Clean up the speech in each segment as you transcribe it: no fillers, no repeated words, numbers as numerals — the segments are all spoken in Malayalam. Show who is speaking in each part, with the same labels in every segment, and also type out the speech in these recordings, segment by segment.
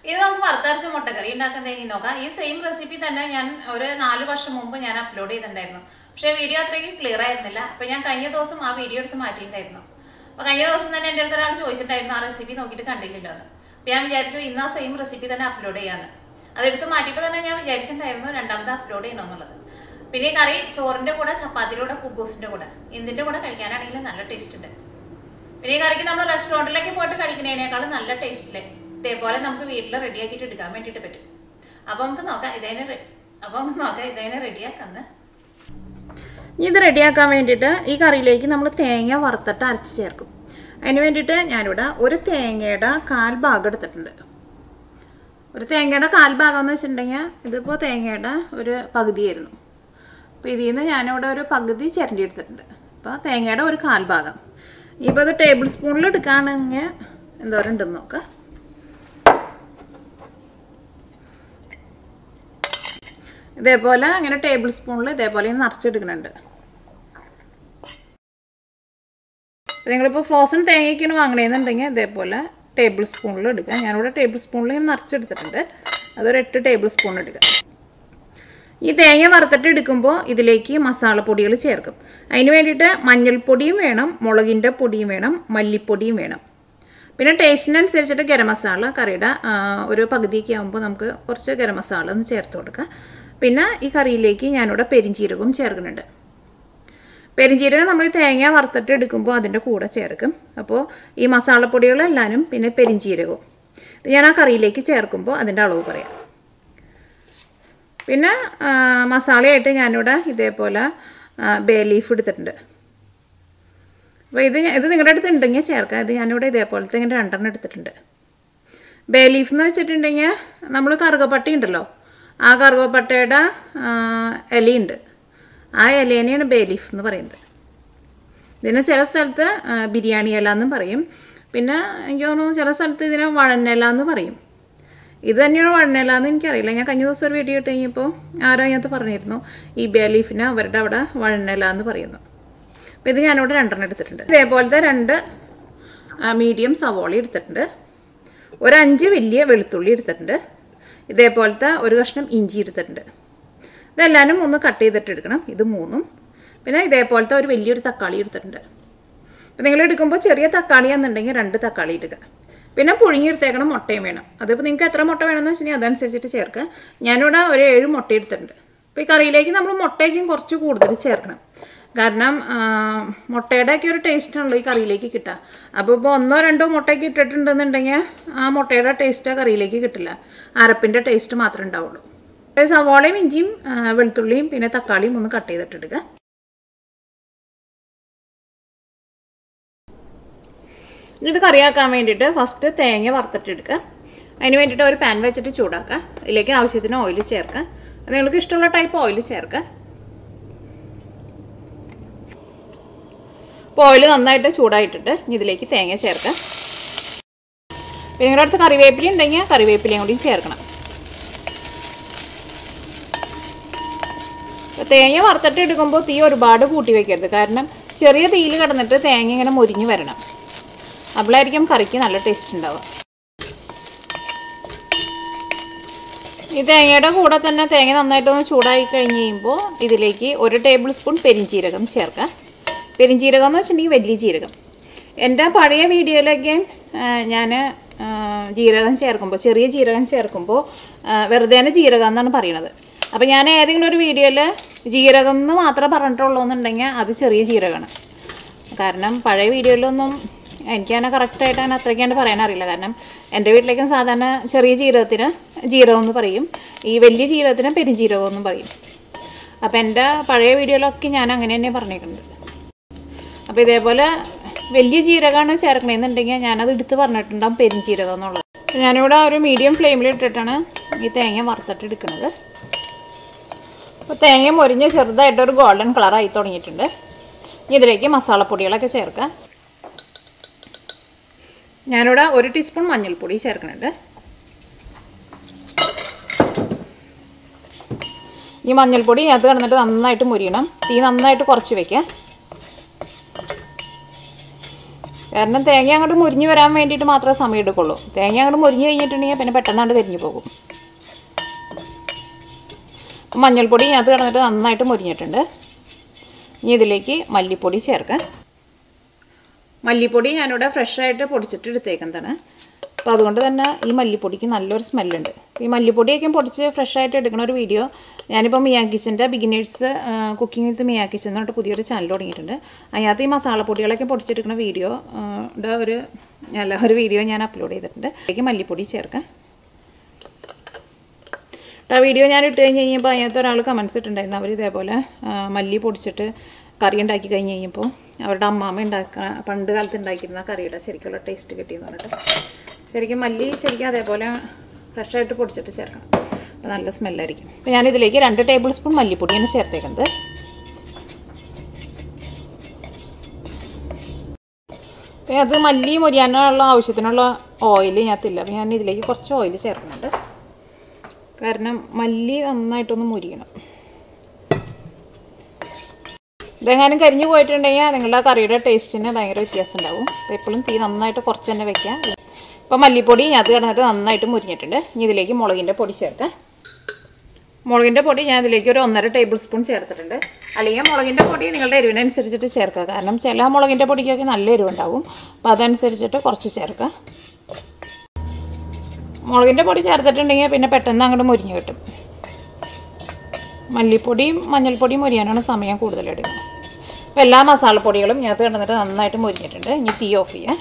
Speaker 1: ഇത് നമുക്ക് വറുത്തരച്ച മുട്ടക്കറി ഉണ്ടാക്കുന്നതിന് നോക്കാം. ഈ സെയിം റെസിപ്പി തന്നെ ഞാൻ ഒരു 4 വർഷം മുമ്പ് ഞാൻ അപ്ലോഡ് ചെയ്തിട്ടുണ്ടായിരുന്നു. പക്ഷേ വീഡിയോ അത്രയ്ക്ക് ക്ലിയർ ആയിരുന്നില്ല. അപ്പോൾ ഞാൻ കഴിഞ്ഞ ദിവസം ആ വീഡിയോ എടുത്ത് മാറ്റിയിട്ടുണ്ടായിരുന്നു. അപ്പോൾ കഴിഞ്ഞ ദിവസം തന്നെ എൻ്റെ അടുത്ത് ഒരാൾ ചോദിച്ചിട്ടുണ്ടായിരുന്നു ആ റെസിപ്പി നോക്കിയിട്ട് കണ്ടില്ലല്ലോ എന്ന്. അപ്പോൾ ഞാൻ വിചാരിച്ചു ഇന്ന് ആ സെയിം റെസിപ്പി തന്നെ അപ്ലോഡ് ചെയ്യാമെന്ന്. അതെടുത്ത് മാറ്റിയപ്പോൾ തന്നെ ഞാൻ വിചാരിച്ചിട്ടുണ്ടായിരുന്നു രണ്ടാമത് അപ്ലോഡ് ചെയ്യണമെന്നുള്ളത്. പിന്നെ ഈ കറി ചോറിൻ്റെ കൂടെ, ചപ്പാത്തിയുടെ കൂടെ, കുബൂസിൻ്റെ കൂടെ, എന്തിൻ്റെ കൂടെ കഴിക്കാനാണെങ്കിലും നല്ല ടേസ്റ്റ് ഉണ്ട്. പിന്നെ ഈ കറിക്ക് നമ്മൾ റെസ്റ്റോറൻറ്റിലേക്ക് പോയിട്ട് കഴിക്കുന്നതിനേക്കാളും നല്ല ടേസ്റ്റില്ലേ ഇതേപോലെ നമുക്ക് വീട്ടിൽ റെഡിയാക്കിയിട്ട് എടുക്കാൻ വേണ്ടിയിട്ട് പറ്റും. അപ്പോൾ നമുക്ക് നോക്കാം ഇതേനെ റെഡിയാക്കാന്ന്. ഇത് റെഡിയാക്കാൻ വേണ്ടിയിട്ട് ഈ കറിയിലേക്ക് നമ്മൾ തേങ്ങ വറുത്തിട്ട് അരച്ച് ചേർക്കും. അതിന് വേണ്ടിയിട്ട് ഞാനിവിടെ ഒരു തേങ്ങയുടെ 1/4 ഭാഗം എടുത്തിട്ടുണ്ട്. ഒരു തേങ്ങയുടെ 1/4 ഭാഗം എന്ന് വെച്ചിട്ടുണ്ടെങ്കിൽ ഇതിപ്പോൾ തേങ്ങയുടെ ഒരു പകുതിയായിരുന്നു. അപ്പോൾ ഇതിൽ നിന്ന് ഞാനിവിടെ ഒരു പകുതി ചിരണ്ടി എടുത്തിട്ടുണ്ട്. അപ്പോൾ തേങ്ങയുടെ ഒരു 1/4 ഭാഗം. ഇപ്പോൾ ഇത് ടേബിൾ സ്പൂണിൽ എടുക്കുകയാണെങ്കിൽ എന്തോരം ഉണ്ടെന്ന് നോക്കാം. ഇതേപോലെ ഇങ്ങനെ ടേബിൾ സ്പൂണിൽ ഇതേപോലെ നിറച്ചെടുക്കുന്നുണ്ട്. നിങ്ങളിപ്പോൾ ഫ്രോസൺ തേങ്ങയ്ക്കാണ് വാങ്ങണമെന്നുണ്ടെങ്കിൽ ഇതേപോലെ ടേബിൾ സ്പൂണിൽ എടുക്കുക. ഞാനിവിടെ ടേബിൾ സ്പൂണിൽ ഇങ്ങനെ നിറച്ചെടുത്തിട്ടുണ്ട്. അതൊരു 8 ടേബിൾ സ്പൂൺ എടുക്കുക. ഈ തേങ്ങ വറുത്തിട്ട് എടുക്കുമ്പോൾ ഇതിലേക്ക് മസാലപ്പൊടികൾ ചേർക്കും. അതിന് വേണ്ടിയിട്ട് മഞ്ഞൾപ്പൊടിയും വേണം, മുളകിൻ്റെ പൊടിയും വേണം, മല്ലിപ്പൊടിയും വേണം. പിന്നെ ടേസ്റ്റിനനുസരിച്ചിട്ട് ഗരം മസാല കറിയുടെ ഒരു പകുതിയൊക്കെ ആകുമ്പോൾ നമുക്ക് കുറച്ച് ഗരം മസാല ഒന്ന് ചേർത്ത് കൊടുക്കുക. പിന്നെ ഈ കറിയിലേക്ക് ഞാനിവിടെ പെരിഞ്ചീരകവും ചേർക്കുന്നുണ്ട്. പെരിഞ്ചീരകം നമ്മൾ ഈ തേങ്ങ വറുത്തിട്ട് എടുക്കുമ്പോൾ അതിൻ്റെ കൂടെ ചേർക്കും. അപ്പോൾ ഈ മസാലപ്പൊടികളെല്ലാവരും പിന്നെ പെരിഞ്ചീരകവും ഞാൻ ആ കറിയിലേക്ക് ചേർക്കുമ്പോൾ അതിൻ്റെ അളവ് പറയാം. പിന്നെ മസാലയായിട്ട് ഞാനിവിടെ ഇതേപോലെ ബേ ലീഫ് എടുത്തിട്ടുണ്ട്. അപ്പോൾ ഇത് നിങ്ങളുടെ അടുത്ത് ഉണ്ടെങ്കിൽ ചേർക്കാം. ഇത് ഞാനിവിടെ ഇതേപോലത്തെ ഇങ്ങനെ 2 എടുത്തിട്ടുണ്ട്. ബേ ലീഫ് എന്ന് വെച്ചിട്ടുണ്ടെങ്കിൽ നമ്മൾ കറുകപ്പട്ട ഉണ്ടല്ലോ, ആ കറുകപ്പട്ടയുടെ ഇലയുണ്ട്, ആ ഇലേനെയാണ് ബേ ലീഫ് എന്ന് പറയുന്നത്. ഇതിന് ചില സ്ഥലത്ത് ബിരിയാണി ഇല എന്നും പറയും. പിന്നെ എനിക്ക് തോന്നുന്നു ചില സ്ഥലത്ത് ഇതിനെ വഴന്നില എന്ന് പറയും. ഇത് തന്നെയാണ് വഴന്നില എന്ന് എനിക്കറിയില്ല. ഞാൻ കഴിഞ്ഞ ദിവസം ഒരു വീഡിയോ ഇട്ട് കഴിഞ്ഞപ്പോൾ ആരോ അതിനകത്ത് പറഞ്ഞിരുന്നു ഈ ബേ ലീഫിനെ അവരുടെ അവിടെ വഴന്നില എന്ന് പറയുന്നു. അപ്പോൾ ഇത് ഞാനിവിടെ 2 എടുത്തിട്ടുണ്ട്. ഇതേപോലത്തെ 2 മീഡിയം സവോള എടുത്തിട്ടുണ്ട്. ഒരു 5 വലിയ വെളുത്തുള്ളി എടുത്തിട്ടുണ്ട്. ഇതേപോലത്തെ ഒരു കഷ്ണം ഇഞ്ചി എടുത്തിട്ടുണ്ട്. ഇതെല്ലാവരും ഒന്ന് കട്ട് ചെയ്തിട്ട് എടുക്കണം. ഇത് 3. പിന്നെ ഇതേപോലത്തെ ഒരു വലിയൊരു തക്കാളി എടുത്തിട്ടുണ്ട്. അപ്പോൾ നിങ്ങൾ എടുക്കുമ്പോൾ ചെറിയ തക്കാളി എന്നുണ്ടെങ്കിൽ 2 തക്കാളി എടുക്കുക. പിന്നെ പുഴുങ്ങിയെടുത്തേക്കണം മുട്ടയും വേണം. അതിപ്പോൾ നിങ്ങൾക്ക് എത്ര മുട്ട വേണമെന്ന് വെച്ചിട്ടുണ്ടെങ്കിൽ അതനുസരിച്ചിട്ട് ചേർക്കുക. ഞാനിവിടെ ഒരു 7 മുട്ട എടുത്തിട്ടുണ്ട്. അപ്പോൾ ഈ കറിയിലേക്ക് നമ്മൾ മുട്ടയ്ക്കും കുറച്ച് കൂടുതൽ ചേർക്കണം. കാരണം മുട്ടയുടെയൊക്കെ ഒരു ടേസ്റ്റാണല്ലോ ഈ കറിയിലേക്ക് കിട്ടുക. അപ്പോൾ ഇപ്പോൾ 1-2 മുട്ടയ്ക്ക് ഇട്ടിട്ടുണ്ടെന്നുണ്ടെങ്കിൽ ആ മുട്ടയുടെ ടേസ്റ്റ് ആ കറിയിലേക്ക് കിട്ടില്ല. അരപ്പിൻ്റെ ടേസ്റ്റ് മാത്രമേ ഉണ്ടാവുള്ളൂ. സവോളയും ഇഞ്ചിയും വെളുത്തുള്ളിയും പിന്നെ തക്കാളിയും ഒന്ന് കട്ട് ചെയ്തിട്ടെടുക്കുക. ഇത് കറിയാക്കാൻ വേണ്ടിയിട്ട് ഫസ്റ്റ് തേങ്ങ വറുത്തിട്ടെടുക്കുക. അതിന് വേണ്ടിയിട്ട് ഒരു പാൻ വെച്ചിട്ട് ചൂടാക്കുക. ഇതിലേക്ക് ആവശ്യത്തിന് ഓയിൽ ചേർക്കുക. നിങ്ങൾക്ക് ഇഷ്ടമുള്ള ടൈപ്പ് ഓയിൽ ചേർക്കുക. അപ്പോൾ ഓയിൽ നന്നായിട്ട് ചൂടായിട്ടിട്ട് ഇതിലേക്ക് തേങ്ങ ചേർക്കുക. അപ്പോൾ നിങ്ങളുടെ അടുത്ത് കറിവേപ്പില ഉണ്ടെങ്കിൽ കറിവേപ്പിലയും കൂടി ചേർക്കണം. തേങ്ങ വറുത്തിട്ട് എടുക്കുമ്പോൾ തീ ഒരുപാട് കൂട്ടി വയ്ക്കരുത്. കാരണം ചെറിയ തീയിൽ കിടന്നിട്ട് തേങ്ങ ഇങ്ങനെ മുരിഞ്ഞ് വരണം. അപ്പോഴായിരിക്കും കറിക്ക് നല്ല ടേസ്റ്റ് ഉണ്ടാവുക. ഈ തേങ്ങയുടെ കൂടെ തന്നെ തേങ്ങ നന്നായിട്ടൊന്ന് ചൂടായി കഴിഞ്ഞ് കഴിയുമ്പോൾ ഇതിലേക്ക് 1 ടേബിൾ സ്പൂൺ പെരിഞ്ചീരകം ചേർക്കാം. പെരിഞ്ചീരകം എന്ന് വെച്ചിട്ടുണ്ടെങ്കിൽ വലിയ ജീരകം. എൻ്റെ പഴയ വീഡിയോയിലൊക്കെ ഞാൻ ജീരകം ചേർക്കുമ്പോൾ, ചെറിയ ജീരകം ചേർക്കുമ്പോൾ വെറുതെ ജീരകം എന്നാണ് പറയണത്. അപ്പോൾ ഞാൻ ഏതെങ്കിലും ഒരു വീഡിയോയിൽ ജീരകം എന്ന് മാത്രമേ പറഞ്ഞിട്ടുള്ളൂ എന്നുണ്ടെങ്കിൽ അത് ചെറിയ ജീരകമാണ്. കാരണം പഴയ വീഡിയോയിലൊന്നും എനിക്കങ്ങനെ കറക്റ്റായിട്ട് അങ്ങനെ അത്രയ്ക്കാണ്ട് പറയാനറിയില്ല. കാരണം എൻ്റെ വീട്ടിലേക്കും സാധാരണ ചെറിയ ജീരകത്തിന് ജീരകം എന്ന് പറയും, ഈ വലിയ ജീരകത്തിന് പെരിഞ്ജീരകം എന്നും പറയും. അപ്പോൾ എൻ്റെ പഴയ വീഡിയോയിലൊക്കെ ഞാൻ അങ്ങനെ തന്നെ പറഞ്ഞേക്കുന്നത്. അപ്പോൾ ഇതേപോലെ വലിയ ജീരകമാണ് ചേർക്കണമെന്നുണ്ടെങ്കിൽ ഞാനത് എടുത്ത് പറഞ്ഞിട്ടുണ്ടാകും പെരിഞ്ജീരകം എന്നുള്ളത്. ഞാനിവിടെ ഒരു മീഡിയം ഫ്ലെയിമിൽ ഇട്ടിട്ടാണ് ഈ തേങ്ങ വറുത്തിട്ട് എടുക്കുന്നത്. അപ്പോൾ തേങ്ങ മൊരിഞ്ഞ് ചെറുതായിട്ടൊരു ഗോൾഡൻ കളറായി തുടങ്ങിയിട്ടുണ്ട്. ഇതിലേക്ക് മസാലപ്പൊടികളൊക്കെ ചേർക്കാം. ഞാനിവിടെ 1 ടീസ്പൂൺ മഞ്ഞൾപ്പൊടി ചേർക്കുന്നുണ്ട്. ഈ മഞ്ഞൾപ്പൊടി അത് കിടന്നിട്ട് നന്നായിട്ട് മുരിയണം. തീ നന്നായിട്ട് കുറച്ച് വയ്ക്കുക. കാരണം തേങ്ങ അങ്ങോട്ട് മുരിഞ്ഞ് വരാൻ വേണ്ടിയിട്ട് മാത്രമേ സമയം എടുക്കുള്ളൂ. തേങ്ങ അങ്ങോട്ട് മുരിഞ്ഞ് കഴിഞ്ഞിട്ടുണ്ടെങ്കിൽ പിന്നെ പെട്ടെന്നാണ്ട് കരിഞ്ഞു പോകും. മഞ്ഞൾപ്പൊടി അത് കിടന്നിട്ട് നന്നായിട്ട് മുരിഞ്ഞിട്ടുണ്ട്. ഇനി ഇതിലേക്ക് മല്ലിപ്പൊടി ചേർക്കാം. മല്ലിപ്പൊടി ഞാനിവിടെ ഫ്രഷായിട്ട് പൊടിച്ചിട്ട് എടുത്തേക്കുന്നതാണ്. അപ്പോൾ അതുകൊണ്ട് തന്നെ ഈ മല്ലിപ്പൊടിക്ക് നല്ലൊരു സ്മെല്ലുണ്ട്. ഈ മല്ലിപ്പൊടിയൊക്കെ പൊടിച്ച് ഫ്രഷായിട്ട് എടുക്കുന്ന ഒരു വീഡിയോ ഞാനിപ്പോൾ മിയാ കിച്ചൻ്റെ ബിഗിനേഴ്സ് കുക്കിംഗ് വിത്ത് മിയാ കിച്ചൻ എന്ന് പറഞ്ഞിട്ട് പുതിയൊരു ചാനൽ തുടങ്ങിയിട്ടുണ്ട്. അതിനകത്ത് ഈ മസാലപ്പൊടികളൊക്കെ പൊടിച്ചെടുക്കുന്ന വീഡിയോ ഒരു വീഡിയോ ഞാൻ അപ്ലോഡ് ചെയ്തിട്ടുണ്ട്. അതിലേക്ക് മല്ലിപ്പൊടി ചേർക്കാം. ആ വീഡിയോ ഞാൻ ഇട്ട് കഴിഞ്ഞ് കഴിഞ്ഞപ്പോൾ അതിനകത്ത് ഒരാൾ കമൻസ് ഇട്ടുണ്ടായിരുന്നു. അവർ ഇതേപോലെ മല്ലി പൊടിച്ചിട്ട് കറി ഉണ്ടാക്കി കഴിഞ്ഞ് കഴിഞ്ഞപ്പോൾ അവരുടെ അമ്മാമ്മ പണ്ട് കാലത്ത് ഉണ്ടാക്കിയിരുന്ന കറിയുടെ ശരിക്കുള്ള ടേസ്റ്റ് കിട്ടിയെന്ന് പറഞ്ഞിട്ട്. ശരിക്കും മല്ലി ശരിക്കും അതേപോലെ ഫ്രഷായിട്ട് പൊടിച്ചിട്ട് ചേർക്കണം. അപ്പോൾ നല്ല സ്മെല്ലായിരിക്കും. അപ്പോൾ ഞാനിതിലേക്ക് 2 ടേബിൾ സ്പൂൺ മല്ലിപ്പൊടിയാണ് ചേർത്തേക്കുന്നത്. അപ്പോൾ അത് മല്ലി മൊരിയാനുള്ള ആവശ്യത്തിനുള്ള ഓയിൽ ഇതിനകത്തില്ല. അപ്പോൾ ഞാൻ ഇതിലേക്ക് കുറച്ച് ഓയിൽ ചേർക്കുന്നുണ്ട്. കാരണം മല്ലി നന്നായിട്ടൊന്ന് മുരിയണം. ഇതെങ്ങാനും കരിഞ്ഞു പോയിട്ടുണ്ടെങ്കിൽ നിങ്ങളുടെ കറിയുടെ ടേസ്റ്റിന് ഭയങ്കര വ്യത്യാസം ഉണ്ടാവും. അപ്പോൾ എപ്പോഴും തീ നന്നായിട്ട് കുറച്ച് തന്നെ വെക്കാം. ഇപ്പോൾ മല്ലിപ്പൊടി അത് കിടന്നിട്ട് നന്നായിട്ട് മുരിഞ്ഞിട്ടുണ്ട്. ഇനി ഇതിലേക്ക് മുളകിൻ്റെ പൊടി ചേർക്കാം. മുളകിൻ്റെ പൊടി ഞാൻ ഇതിലേക്ക് ഒരു 1.5 ടേബിൾ സ്പൂൺ ചേർത്തിട്ടുണ്ട്. അല്ലെങ്കിൽ മുളകിൻ്റെ പൊടി നിങ്ങളുടെ എരിവിനനുസരിച്ചിട്ട് ചേർക്കുക. കാരണം ചില മുളകിൻ്റെ പൊടിക്കൊക്കെ നല്ല എരിവുണ്ടാവും. അപ്പോൾ അതനുസരിച്ചിട്ട് കുറച്ച് ചേർക്കുക. മുളകിൻ്റെ പൊടി ചേർത്തിട്ടുണ്ടെങ്കിൽ പിന്നെ പെട്ടെന്ന് അങ്ങോട്ട് മുരിഞ്ഞ് കിട്ടും. മല്ലിപ്പൊടിയും മഞ്ഞൾപ്പൊടിയും മുരിയാനാണ് സമയം കൂടുതലെടുക്കുന്നത്. അപ്പോൾ എല്ലാ മസാലപ്പൊടികളും ഇതിനകത്ത് കിടന്നിട്ട് നന്നായിട്ട് മുരിഞ്ഞിട്ടുണ്ട്. ഇനി തീ ഓഫ് ചെയ്യാം.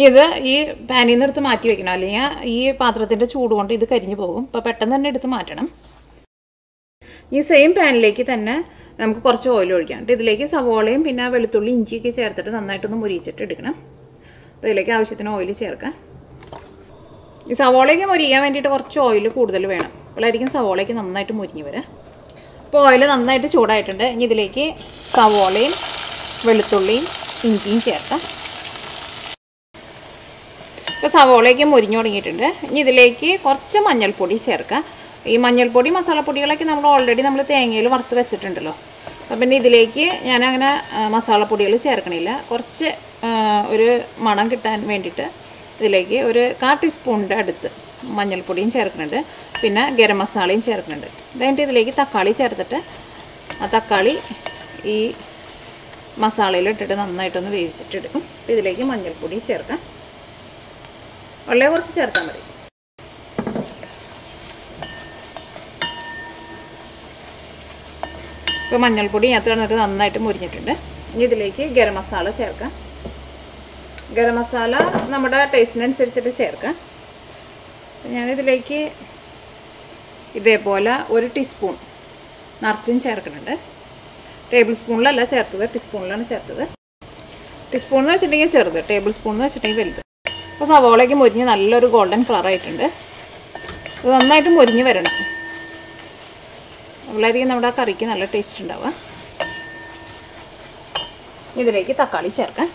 Speaker 1: ഇത് ഈ പാനിൽ നിന്ന് എടുത്ത് മാറ്റി വെക്കണം. അല്ലെങ്കിൽ ഈ പാത്രത്തിൻ്റെ ചൂട് കൊണ്ട് ഇത് കരിഞ്ഞു പോകും. അപ്പോൾ പെട്ടെന്ന് തന്നെ എടുത്ത് മാറ്റണം. ഈ സെയിം പാനിലേക്ക് തന്നെ നമുക്ക് കുറച്ച് ഓയിൽ ഒഴിക്കാം. ഇതിലേക്ക് സവോളയും പിന്നെ വെളുത്തുള്ളി ഇഞ്ചിയൊക്കെ ചേർത്തിട്ട് നന്നായിട്ടൊന്ന് മുരിച്ചിട്ട് എടുക്കണം. അപ്പോൾ ഇതിലേക്ക് ആവശ്യത്തിന് ഓയിൽ ചേർക്കാം. ഈ സവോളയ്ക്ക് മുരിയാൻ വേണ്ടിയിട്ട് കുറച്ച് ഓയിൽ കൂടുതൽ വേണം. അപ്പോഴായിരിക്കും സവോളയ്ക്ക് നന്നായിട്ട് മുരിഞ്ഞ് വരാം. ഇപ്പോൾ ഓയിൽ നന്നായിട്ട് ചൂടായിട്ടുണ്ട്. ഇനി ഇതിലേക്ക് സവോളയും വെളുത്തുള്ളിയും ഇഞ്ചിയും ചേർക്കാം. ഇപ്പോൾ സവോളയ്ക്ക് മുരിഞ്ഞു തുടങ്ങിയിട്ടുണ്ട്. ഇനി ഇതിലേക്ക് കുറച്ച് മഞ്ഞൾപ്പൊടി ചേർക്കാം. ഈ മഞ്ഞൾപ്പൊടി മസാലപ്പൊടികളൊക്കെ നമ്മൾ ഓൾറെഡി തേങ്ങയിൽ വറുത്ത് വെച്ചിട്ടുണ്ടല്ലോ. അപ്പം പിന്നെ ഇതിലേക്ക് ഞാനങ്ങനെ മസാലപ്പൊടികൾ ചേർക്കണില്ല. കുറച്ച് ഒരു മണം കിട്ടാൻ വേണ്ടിയിട്ട് ഇതിലേക്ക് ഒരു 1/4 ടീസ്പൂണിൻ്റെ അടുത്ത് മഞ്ഞൾപ്പൊടിയും ചേർക്കുന്നുണ്ട്. പിന്നെ ഗരം മസാലയും ചേർക്കുന്നുണ്ട്. എന്നിട്ട് ഇതിലേക്ക് തക്കാളി ചേർത്തിട്ട് ആ തക്കാളി ഈ മസാലയിലിട്ടിട്ട് നന്നായിട്ടൊന്ന് വേവിച്ചിട്ടെടുക്കും. അപ്പോൾ ഇതിലേക്ക് മഞ്ഞൾപ്പൊടി ചേർക്കാം. വളരെ കുറച്ച് ചേർത്താൽ മതി. ഇപ്പോൾ മഞ്ഞൾപ്പൊടി അതിനകത്ത് കിടന്നിട്ട് നന്നായിട്ട് മുരിഞ്ഞിട്ടുണ്ട്. ഇനി ഇതിലേക്ക് ഗരം മസാല ചേർക്കാം. ഗരം മസാല നമ്മുടെ ടേസ്റ്റിനനുസരിച്ചിട്ട് ചേർക്കാം. ഞാനിതിലേക്ക് ഇതേപോലെ 1 ടീസ്പൂൺ നിറച്ചും ചേർക്കുന്നുണ്ട്. ടേബിൾ സ്പൂണിലല്ല ചേർത്തത്, ടീസ്പൂണിലാണ് ചേർത്തത്. ടീസ്പൂൺ എന്ന് വെച്ചിട്ടുണ്ടെങ്കിൽ ചെറുത്, ടേബിൾ സ്പൂൺ എന്ന് വെച്ചിട്ടുണ്ടെങ്കിൽ വലുത്. അപ്പോൾ സവോളയ്ക്ക് മുരിഞ്ഞ് നല്ലൊരു ഗോൾഡൻ കളർ ആയിട്ടുണ്ട്. അത് നന്നായിട്ട് മുരിഞ്ഞ് വരണം. വളരെയധികം നമ്മുടെ ആ കറിക്ക് നല്ല ടേസ്റ്റ് ഉണ്ടാവുക. ഇതിലേക്ക് തക്കാളി ചേർക്കാം.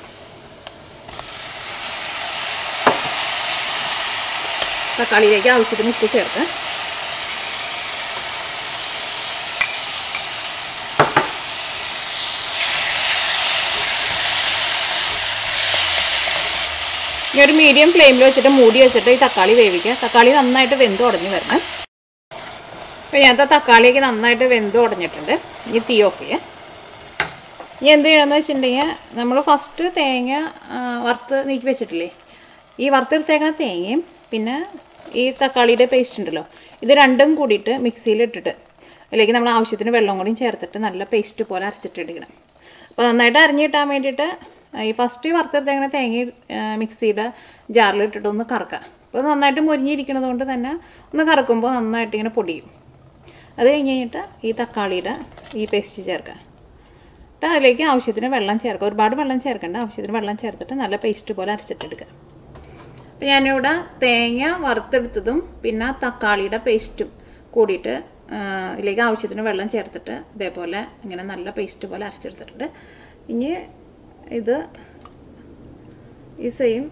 Speaker 1: തക്കാളിയിലേക്ക് ആവശ്യത്തിന് ഉപ്പ് ചേർക്കാം. ഇനി ഒരു മീഡിയം ഫ്ലെയിമിൽ വെച്ചിട്ട് മൂടി വെച്ചിട്ട് ഈ തക്കാളി വേവിക്കുക. തക്കാളി നന്നായിട്ട് വെന്ത് ഉടഞ്ഞ് വരണം. അപ്പോൾ ഇതിനകത്ത് തക്കാളിയൊക്കെ നന്നായിട്ട് വെന്ത് ഉടഞ്ഞിട്ടുണ്ട്. ഇനി തീ ഓഫ് ചെയ്യാം. ഇനി എന്ത് ചെയ്യണമെന്ന് വെച്ചിട്ടുണ്ടെങ്കിൽ നമ്മൾ ഫസ്റ്റ് തേങ്ങ വറുത്ത് നീക്കി വെച്ചിട്ടില്ലേ, ഈ വറുത്തെടുത്തേക്കണ തേങ്ങയും പിന്നെ ഈ തക്കാളിയുടെ പേസ്റ്റ് ഉണ്ടല്ലോ, ഇത് രണ്ടും കൂടിയിട്ട് മിക്സിയിലിട്ടിട്ട് അതിലേക്ക് നമ്മൾ ആവശ്യത്തിന് വെള്ളം കൂടിയും ചേർത്തിട്ട് നല്ല പേസ്റ്റ് പോലെ അരച്ചിട്ടെടുക്കണം. അപ്പോൾ നന്നായിട്ട് അരിഞ്ഞ് കിട്ടാൻ വേണ്ടിയിട്ട് ഈ ഫസ്റ്റ് വറുത്തെടുത്തേക്കണ തേങ്ങ മിക്സിയുടെ ജാറിലിട്ടിട്ട് ഒന്ന് കറക്കാം. അപ്പോൾ നന്നായിട്ട് മുരിഞ്ഞിരിക്കുന്നത് കൊണ്ട് തന്നെ ഒന്ന് കറക്കുമ്പോൾ നന്നായിട്ട് ഇങ്ങനെ പൊടിയും. അത് കഴിഞ്ഞ് കഴിഞ്ഞിട്ട് ഈ തക്കാളിയുടെ ഈ പേസ്റ്റ് ചേർക്കാം. എന്നിട്ട് അതിലേക്ക് ആവശ്യത്തിന് വെള്ളം ചേർക്കുക. ഒരുപാട് വെള്ളം ചേർക്കേണ്ട, ആവശ്യത്തിന് വെള്ളം ചേർത്തിട്ട് നല്ല പേസ്റ്റ് പോലെ അരച്ചിട്ടെടുക്കുക. അപ്പോൾ ഞാനിവിടെ തേങ്ങ വറുത്തെടുത്തതും പിന്നെ തക്കാളിയുടെ പേസ്റ്റും കൂടിയിട്ട് ഇതിലേക്ക് ആവശ്യത്തിന് വെള്ളം ചേർത്തിട്ട് ഇതേപോലെ ഇങ്ങനെ നല്ല പേസ്റ്റ് പോലെ അരച്ചെടുത്തിട്ടുണ്ട്. ഇനി ഇത് ഈ സെയിം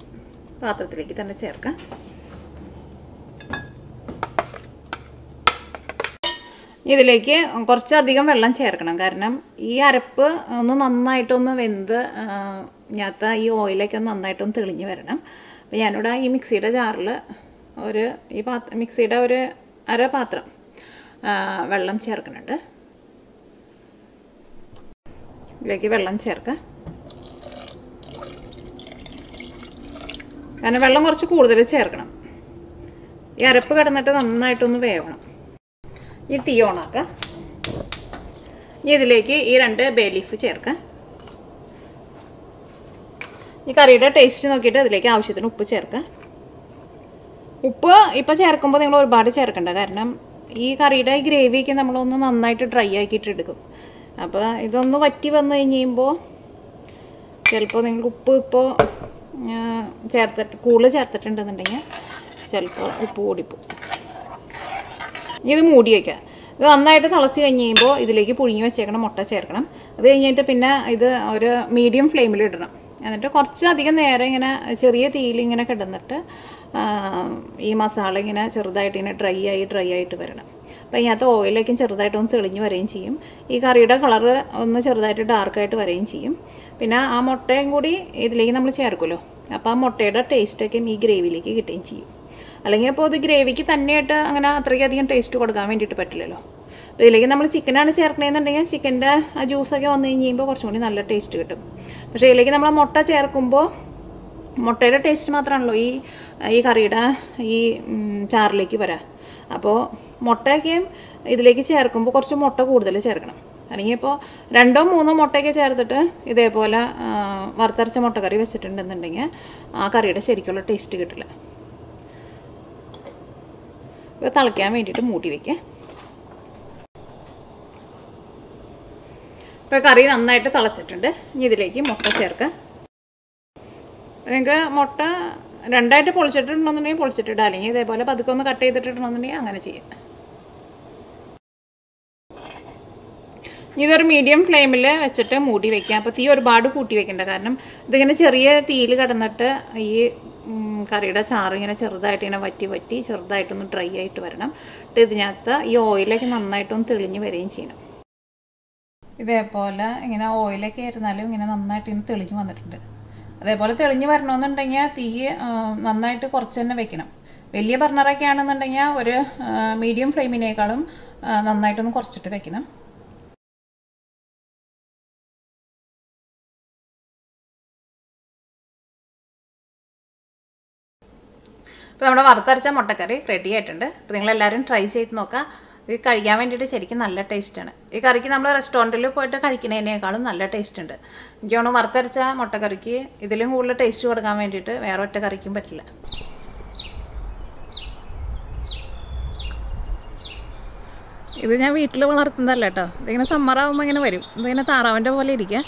Speaker 1: പാത്രത്തിലേക്ക് തന്നെ ചേർക്കാം. ഇതിലേക്ക് കുറച്ചധികം വെള്ളം ചേർക്കണം. കാരണം ഈ അരപ്പ് ഒന്ന് നന്നായിട്ടൊന്ന് വെന്ത് ഇതിനകത്ത് ഈ ഓയിലൊക്കെ നന്നായിട്ടൊന്ന് തെളിഞ്ഞ് വരണം. അപ്പോൾ ഞാനിവിടെ ഈ മിക്സിയുടെ ജാറിൽ മിക്സിയുടെ ഒരു അര പാത്രം വെള്ളം ചേർക്കുന്നുണ്ട്. ഇതിലേക്ക് വെള്ളം ചേർക്കാം. കാരണം വെള്ളം കുറച്ച് കൂടുതൽ ചേർക്കണം. ഈ അരപ്പ് കിടന്നിട്ട് നന്നായിട്ടൊന്ന് വേവണം. ഈ തീ ഓണാക്കാം. ഇതിലേക്ക് ഈ 2 ബേ ലീഫ് ചേർക്കാം. ഈ കറിയുടെ ടേസ്റ്റ് നോക്കിയിട്ട് അതിലേക്ക് ആവശ്യത്തിന് ഉപ്പ് ചേർക്കാം. ഉപ്പ് ഇപ്പോൾ ചേർക്കുമ്പോൾ നിങ്ങൾ ഒരുപാട് ചേർക്കണ്ട. കാരണം ഈ കറിയുടെ ഈ ഗ്രേവിക്ക് നമ്മളൊന്ന് നന്നായിട്ട് ഡ്രൈ ആക്കിയിട്ട് എടുക്കും. അപ്പോൾ ഇതൊന്ന് വറ്റി വന്നു കഴിയുമ്പോൾ ചിലപ്പോൾ നിങ്ങൾ ഉപ്പ് ഇപ്പോൾ കൂടുതൽ ചേർത്തിട്ടുണ്ടെന്നുണ്ടെങ്കിൽ ചിലപ്പോൾ ഉപ്പ് കൂടിപ്പോവും. ഇത് മൂടി വയ്ക്കാം. ഇത് നന്നായിട്ട് തിളച്ച് കഴിഞ്ഞ് കഴിയുമ്പോൾ ഇതിലേക്ക് പുഴുങ്ങി വെച്ചേക്കണം മുട്ട ചേർക്കണം. അത് കഴിഞ്ഞിട്ട് പിന്നെ ഇത് ഒരു മീഡിയം ഫ്ലെയിമിൽ ഇടണം. എന്നിട്ട് കുറച്ചധികം നേരം ഇങ്ങനെ ചെറിയ തീയിൽ ഇങ്ങനെ കിടന്നിട്ട് ഈ മസാല ഇങ്ങനെ ചെറുതായിട്ട് ഇങ്ങനെ ഡ്രൈ ആയിട്ട് വരണം. അപ്പോൾ ഇതിനകത്ത് ഓയിലേക്കും ചെറുതായിട്ടൊന്ന് തെളിഞ്ഞ് വരികയും ചെയ്യും. ഈ കറിയുടെ കളറ് ഒന്ന് ചെറുതായിട്ട് ഡാർക്കായിട്ട് വരികയും ചെയ്യും. പിന്നെ ആ മുട്ടയും കൂടി ഇതിലേക്ക് നമ്മൾ ചേർക്കുമല്ലോ. അപ്പോൾ ആ മുട്ടയുടെ ടേസ്റ്റൊക്കെ ഈ ഗ്രേവിയിലേക്ക് കിട്ടുകയും ചെയ്യും. അല്ലെങ്കിൽ അപ്പോൾ ഇത് ഗ്രേവിക്ക് തന്നെയായിട്ട് അങ്ങനെ അത്രയ്ക്കധികം ടേസ്റ്റ് കൊടുക്കാൻ വേണ്ടിയിട്ട് പറ്റില്ലല്ലോ. അപ്പോൾ ഇതിലേക്ക് നമ്മൾ ചിക്കനാണ് ചേർക്കണമെന്നുണ്ടെങ്കിൽ ചിക്കൻ്റെ ആ ജ്യൂസൊക്കെ വന്നു കഴിയുമ്പോൾ കുറച്ചും കൂടി നല്ല ടേസ്റ്റ് കിട്ടും. പക്ഷേ ഇതിലേക്ക് നമ്മൾ മുട്ട ചേർക്കുമ്പോൾ മുട്ടയുടെ ടേസ്റ്റ് മാത്രമാണല്ലോ ഈ കറിയുടെ ഈ ചാറിലേക്ക് വരാം. അപ്പോൾ മുട്ടയൊക്കെ ഇതിലേക്ക് ചേർക്കുമ്പോൾ കുറച്ച് മുട്ട കൂടുതൽ ചേർക്കണം. അല്ലെങ്കിൽ ഇപ്പോൾ 2 or 3 മുട്ടയൊക്കെ ചേർത്തിട്ട് ഇതേപോലെ വറുത്തരച്ച മുട്ടക്കറി വെച്ചിട്ടുണ്ടെന്നുണ്ടെങ്കിൽ ആ കറിയുടെ ശരിക്കുള്ള ടേസ്റ്റ് കിട്ടില്ല. ഇപ്പോൾ തിളയ്ക്കാൻ വേണ്ടിയിട്ട് മൂടി വയ്ക്കാം. ഇപ്പോൾ കറി നന്നായിട്ട് തിളച്ചിട്ടുണ്ട്. ഇനി ഇതിലേക്ക് മുട്ട ചേർക്കാം. നിങ്ങൾക്ക് മുട്ട 2ആയിട്ട് പൊളിച്ചിട്ടുണ്ടെന്നുണ്ടെങ്കിൽ പൊളിച്ചിട്ടിടുക. അല്ലെങ്കിൽ ഇതേപോലെ പതുക്കെ ഒന്ന് കട്ട് ചെയ്തിട്ടുണ്ടെന്നുണ്ടെങ്കിൽ അങ്ങനെ ചെയ്യാം. ഇതൊരു മീഡിയം ഫ്ലെയിമിൽ വെച്ചിട്ട് മൂടി വയ്ക്കാം. അപ്പോൾ തീ ഒരുപാട് കൂട്ടി വയ്ക്കേണ്ട. കാരണം ഇതിങ്ങനെ ചെറിയ തീയിൽ കിടന്നിട്ട് ഈ കറിയുടെ ചാറ് ഇങ്ങനെ ചെറുതായിട്ട് ഇങ്ങനെ വറ്റി ചെറുതായിട്ടൊന്ന് ഡ്രൈ ആയിട്ട് വരണം. ഇതിനകത്ത് ഈ ഓയിലൊക്കെ നന്നായിട്ടൊന്ന് തെളിഞ്ഞ് വരികയും ചെയ്യണം. ഇതേപോലെ ഇങ്ങനെ ഓയിലൊക്കെ ആയിരുന്നാലും ഇങ്ങനെ നന്നായിട്ട് ഇങ്ങനെ തെളിഞ്ഞ് വന്നിട്ടുണ്ട്. അതേപോലെ തെളിഞ്ഞ് വരണമെന്നുണ്ടെങ്കിൽ തീ നന്നായിട്ട് കുറച്ച് തന്നെ വെക്കണം. വലിയ ബർണറൊക്കെ ആണെന്നുണ്ടെങ്കിൽ ഒരു മീഡിയം ഫ്ലെയിമിനേക്കാളും നന്നായിട്ടൊന്ന് കുറച്ചിട്ട് വെക്കണം. ഇപ്പോൾ നമ്മുടെ വറുത്തരച്ച മുട്ടക്കറി റെഡി ആയിട്ടുണ്ട്. അപ്പോൾ നിങ്ങളെല്ലാവരും ട്രൈ ചെയ്ത് നോക്കുക. ഇത് കഴിക്കാൻ വേണ്ടിയിട്ട് ശരിക്കും നല്ല ടേസ്റ്റാണ്. ഈ കറിക്ക് നമ്മൾ റെസ്റ്റോറൻറ്റിൽ പോയിട്ട് കഴിക്കുന്നതിനേക്കാളും നല്ല ടേസ്റ്റ് ഉണ്ട്. എനിക്ക് തോന്നുന്നു വറുത്തരച്ച മുട്ടക്കറിക്ക് ഇതിലും കൂടുതൽ ടേസ്റ്റ് കൊടുക്കാൻ വേണ്ടിയിട്ട് വേറെ ഒറ്റ കറിക്കും പറ്റില്ല. ഇത് ഞാൻ വീട്ടിൽ വളർത്തുന്നതല്ല കേട്ടോ. ഇതിങ്ങനെ സമ്മറാകുമ്പോൾ ഇങ്ങനെ വരും. ഇതിങ്ങനെ താറാവിൻ്റെ പോലെ ഇരിക്കുക.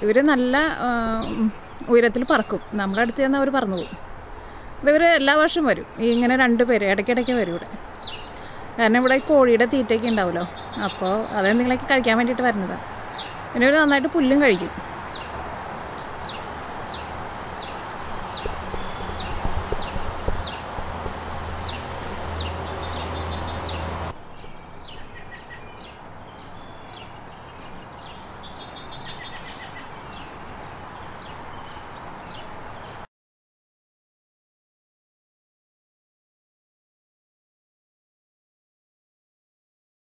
Speaker 1: ഇവർ നല്ല ഉയരത്തിൽ പറക്കും. നമ്മുടെ അടുത്ത് ചെന്നാൽ അവർ പറന്നു പോകും. ഇതിവർ എല്ലാ വർഷവും വരും. ഇങ്ങനെ 2 പേര് ഇടയ്ക്കിടയ്ക്ക് വരും ഇവിടെ. കാരണം ഇവിടെ കോഴിയുടെ തീറ്റയൊക്കെ ഉണ്ടാവുമല്ലോ. അപ്പോൾ അതെന്തെങ്കിലുമൊക്കെ കഴിക്കാൻ വേണ്ടിയിട്ട് വരുന്നതാണ്. പിന്നെ ഇവർ നന്നായിട്ട് പുല്ലും കഴിക്കും.